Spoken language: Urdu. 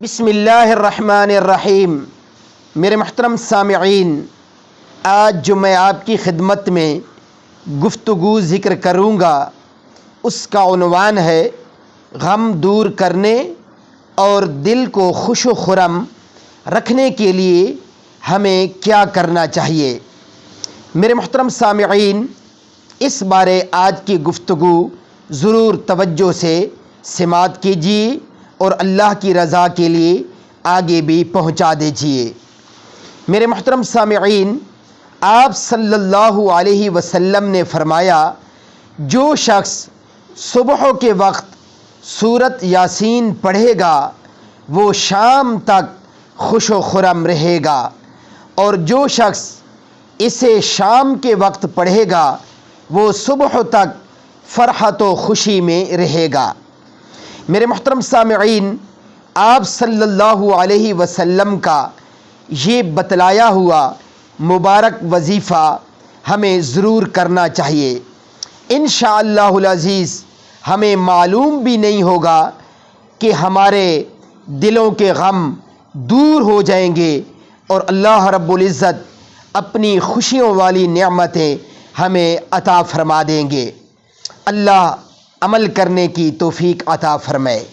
بسم اللہ الرحمن الرحیم۔ میرے محترم سامعین، آج جو میں آپ کی خدمت میں گفتگو ذکر کروں گا اس کا عنوان ہے غم دور کرنے اور دل کو خوش و خرم رکھنے کے لیے ہمیں کیا کرنا چاہیے۔ میرے محترم سامعین، اس بارے آج کی گفتگو ضرور توجہ سے سماعت کیجیے اور اللہ کی رضا کے لیے آگے بھی پہنچا دیجیے۔ میرے محترم سامعین، آپ صلی اللہ علیہ وسلم نے فرمایا، جو شخص صبح کے وقت سورۃ یاسین پڑھے گا وہ شام تک خوش و خرم رہے گا، اور جو شخص اسے شام کے وقت پڑھے گا وہ صبح تک فرحت و خوشی میں رہے گا۔ میرے محترم سامعین، آپ صلی اللہ علیہ وسلم کا یہ بتلایا ہوا مبارک وظیفہ ہمیں ضرور کرنا چاہیے۔ انشاءاللہ العزیز ہمیں معلوم بھی نہیں ہوگا کہ ہمارے دلوں کے غم دور ہو جائیں گے اور اللہ رب العزت اپنی خوشیوں والی نعمتیں ہمیں عطا فرما دیں گے۔ اللہ عمل کرنے کی توفیق عطا فرمائے۔